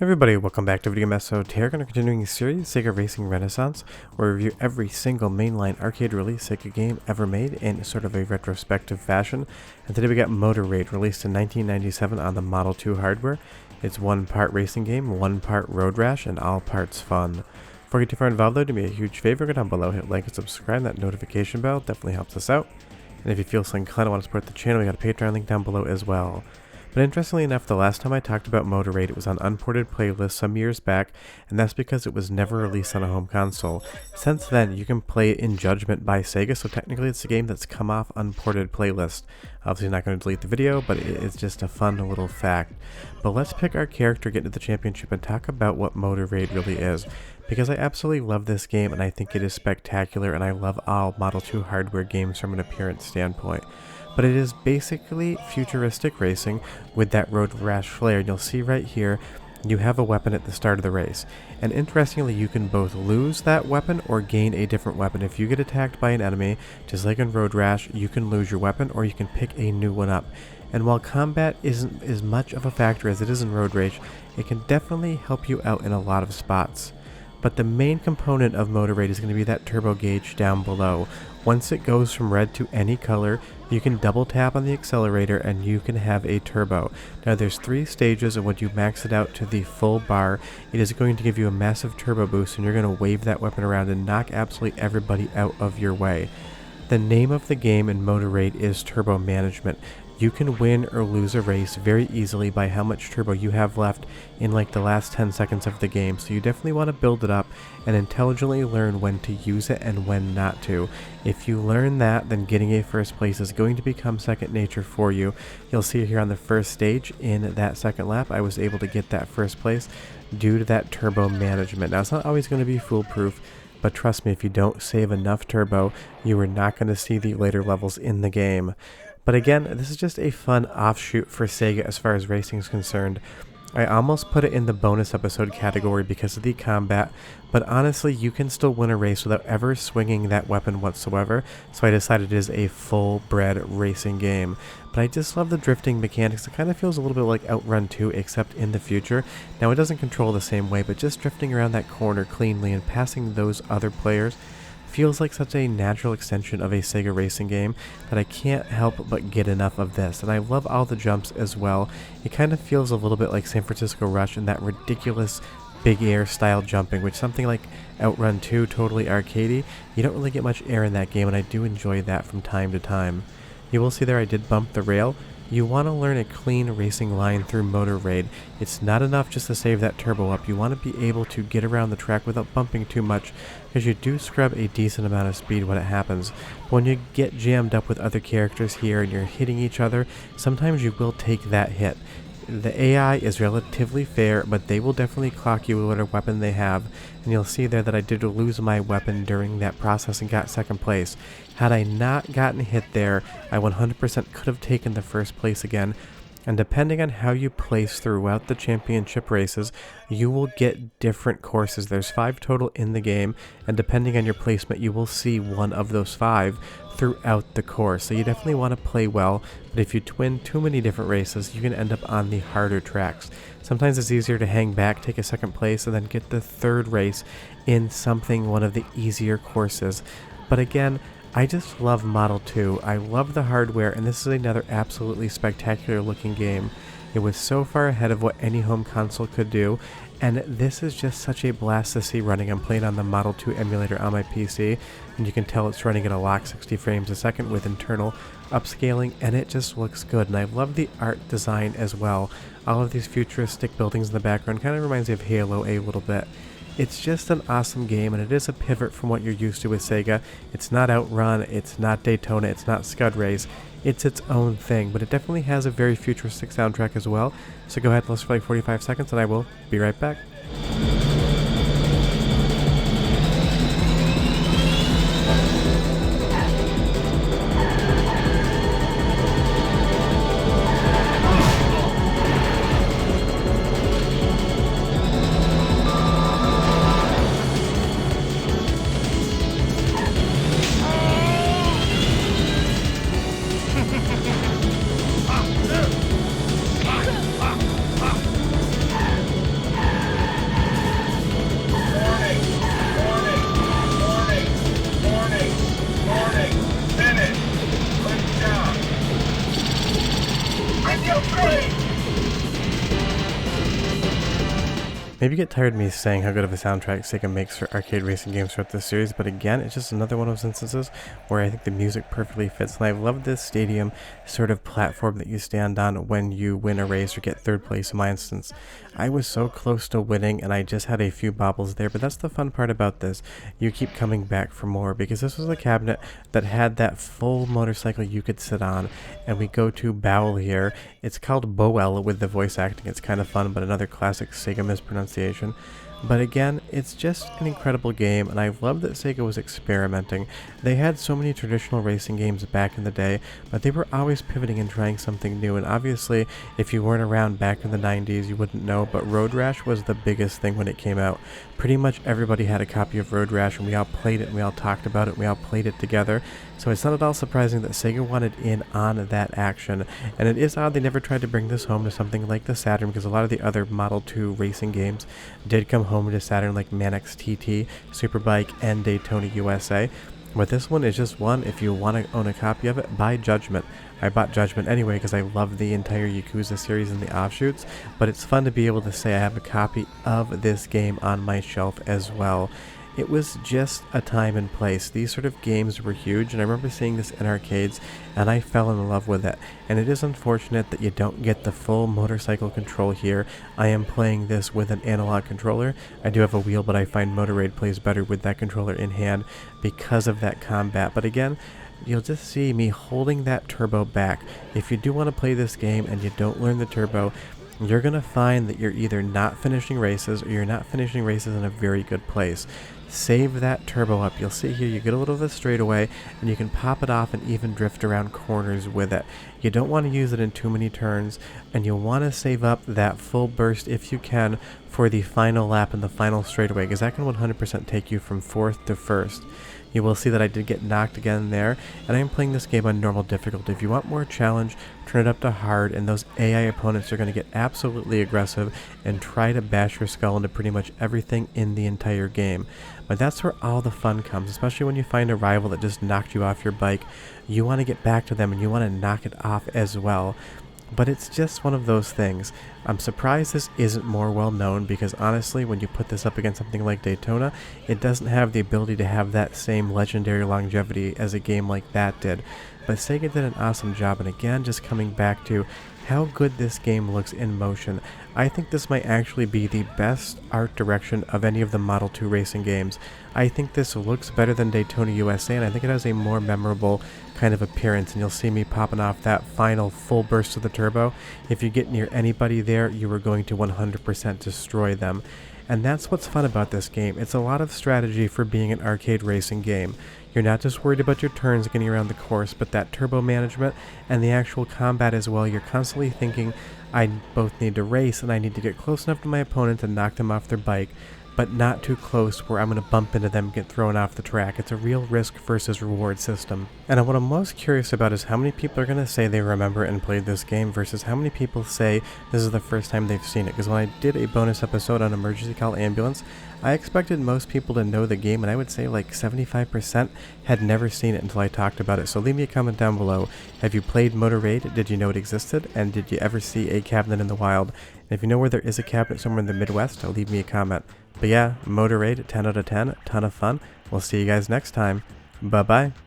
Everybody, welcome back to Video Game. So today we're going to continuing the series Sega Racing Renaissance, where we review every single mainline arcade release Sega game ever made in sort of a retrospective fashion. And today we got Motor Raid, released in 1997 on the Model 2 hardware. It's one part racing game, one part Road Rash, and all parts fun. Before we get too far involved though, do me a huge favor, go down below, hit like and subscribe, that notification bell definitely helps us out. And if you feel so inclined to want to support the channel, we got a Patreon link down below as well. But interestingly enough, the last time I talked about Motor Raid, it was on unported playlists some years back, and that's because it was never released on a home console. Since then, you can play it in Judgment by Sega, so technically it's a game that's come off unported playlist. Obviously not going to delete the video, but it's just a fun little fact. But let's pick our character, get into the championship, and talk about what Motor Raid really is. Because I absolutely love this game, and I think it is spectacular, and I love all Model 2 hardware games from an appearance standpoint. But it is basically futuristic racing with that Road Rash flair. And you'll see right here, you have a weapon at the start of the race. And interestingly, you can both lose that weapon or gain a different weapon. If you get attacked by an enemy, just like in Road Rash, you can lose your weapon or you can pick a new one up. And while combat isn't as much of a factor as it is in Road Rage, it can definitely help you out in a lot of spots. But the main component of Motor Raid is going to be that turbo gauge down below. Once it goes from red to any color, you can double tap on the accelerator and you can have a turbo. Now there's 3 stages, and when you max it out to the full bar, it is going to give you a massive turbo boost, and you're going to wave that weapon around and knock absolutely everybody out of your way. The name of the game in Motor Raid is Turbo Management. You can win or lose a race very easily by how much turbo you have left in like the last 10 seconds of the game, so you definitely want to build it up and intelligently learn when to use it and when not to. If you learn that, then getting a first place is going to become second nature for you. You'll see here on the first stage in that second lap, I was able to get that first place due to that turbo management. Now it's not always going to be foolproof, but trust me, if you don't save enough turbo, you are not going to see the later levels in the game. But again, this is just a fun offshoot for Sega as far as racing is concerned. I almost put it in the bonus episode category because of the combat, but honestly, you can still win a race without ever swinging that weapon whatsoever, so I decided it is a full-bred racing game. But I just love the drifting mechanics. It kind of feels a little bit like Outrun 2, except in the future. Now, it doesn't control the same way, but just drifting around that corner cleanly and passing those other players feels like such a natural extension of a Sega racing game that I can't help but get enough of this. And I love all the jumps as well. It kind of feels a little bit like San Francisco Rush and that ridiculous big air style jumping, which something like Outrun 2, totally arcadey, you don't really get much air in that game, and I do enjoy that from time to time. You will see there I did bump the rail. You want to learn a clean racing line through Motor Raid. It's not enough just to save that turbo up. You want to be able to get around the track without bumping too much, because you do scrub a decent amount of speed when it happens. But when you get jammed up with other characters here and you're hitting each other, sometimes you will take that hit. The AI is relatively fair, but they will definitely clock you with whatever weapon they have, and you'll see there that I did lose my weapon during that process and got second place. Had I not gotten hit there, I 100% could have taken the first place again, and depending on how you place throughout the championship races, you will get different courses. There's 5 total in the game, and depending on your placement, you will see one of those 5 throughout the course. So you definitely want to play well, but if you twin too many different races, you can end up on the harder tracks. Sometimes it's easier to hang back, take a second place, and then get the third race in one of the easier courses. But again, I just love Model 2. I love the hardware, and this is another absolutely spectacular looking game. It was so far ahead of what any home console could do, and this is just such a blast to see running. I'm playing on the Model 2 emulator on my PC, and you can tell it's running at a lock 60 frames a second with internal upscaling, and it just looks good. And I love the art design as well. All of these futuristic buildings in the background kind of reminds me of Halo a little bit. It's just an awesome game, and it is a pivot from what you're used to with Sega. It's not Outrun, it's not Daytona, it's not Scud Race. It's its own thing, but it definitely has a very futuristic soundtrack as well. So go ahead and listen for like 45 seconds, and I will be right back. Maybe you get tired of me saying how good of a soundtrack Sega makes for arcade racing games throughout this series, but again, it's just another one of those instances where I think the music perfectly fits, and I love this stadium sort of platform that you stand on when you win a race or get third place. In my instance, I was so close to winning and I just had a few bobbles there, but that's the fun part about this. You keep coming back for more, because this was a cabinet that had that full motorcycle you could sit on, and we go to Bowel here. It's called Bowell with the voice acting. It's kind of fun, but another classic Sega mispronunciation. But again, it's just an incredible game, and I love that Sega was experimenting. They had so many traditional racing games back in the day, but they were always pivoting and trying something new. And obviously, if you weren't around back in the 90s, you wouldn't know, but Road Rash was the biggest thing when it came out. Pretty much everybody had a copy of Road Rash, and we all played it, and we all talked about it, and we all played it together. So it's not at all surprising that Sega wanted in on that action. And it is odd they never tried to bring this home to something like the Saturn, because a lot of the other Model 2 racing games did come home to Saturn, like Manx TT Superbike and Daytona USA. But this one is just one. If you want to own a copy of it, buy Judgment. I bought Judgment anyway because I love the entire Yakuza series and the offshoots, but it's fun to be able to say I have a copy of this game on my shelf as well. It was just a time and place. These sort of games were huge, and I remember seeing this in arcades, and I fell in love with it. And it is unfortunate that you don't get the full motorcycle control here. I am playing this with an analog controller. I do have a wheel, but I find Motor Raid plays better with that controller in hand because of that combat. But again, you'll just see me holding that turbo back. If you do want to play this game and you don't learn the turbo, you're going to find that you're either not finishing races or you're not finishing races in a very good place. Save that turbo up. You'll see here you get a little of a straightaway, and you can pop it off and even drift around corners with it. You don't want to use it in too many turns, and you'll want to save up that full burst if you can for the final lap and the final straightaway, because that can 100% take you from 4th to 1st. You will see that I did get knocked again there, and I am playing this game on normal difficulty. If you want more challenge, turn it up to hard, and those AI opponents are going to get absolutely aggressive and try to bash your skull into pretty much everything in the entire game. But that's where all the fun comes, especially when you find a rival that just knocked you off your bike. You want to get back to them, and you want to knock it off as well. But it's just one of those things. I'm surprised this isn't more well known, because honestly, when you put this up against something like Daytona, it doesn't have the ability to have that same legendary longevity as a game like that did. But Sega did an awesome job, and again, just coming back to how good this game looks in motion. I think this might actually be the best art direction of any of the Model 2 racing games. I think this looks better than Daytona USA, and I think it has a more memorable kind of appearance, and you'll see me popping off that final full burst of the turbo. If you get near anybody there, you are going to 100% destroy them. And that's what's fun about this game. It's a lot of strategy for being an arcade racing game. You're not just worried about your turns getting around the course, but that turbo management and the actual combat as well. You're constantly thinking, I both need to race and I need to get close enough to my opponent to knock them off their bike, but not too close where I'm going to bump into them and get thrown off the track. It's a real risk versus reward system. And what I'm most curious about is how many people are going to say they remember and played this game versus how many people say this is the first time they've seen it. Because when I did a bonus episode on Emergency Call Ambulance, I expected most people to know the game, and I would say like 75% had never seen it until I talked about it. So leave me a comment down below. Have you played Motor Raid? Did you know it existed? And did you ever see a cabinet in the wild? And if you know where there is a cabinet somewhere in the Midwest, leave me a comment. But yeah, Motor Raid, 10 out of 10, ton of fun. We'll see you guys next time. Bye-bye.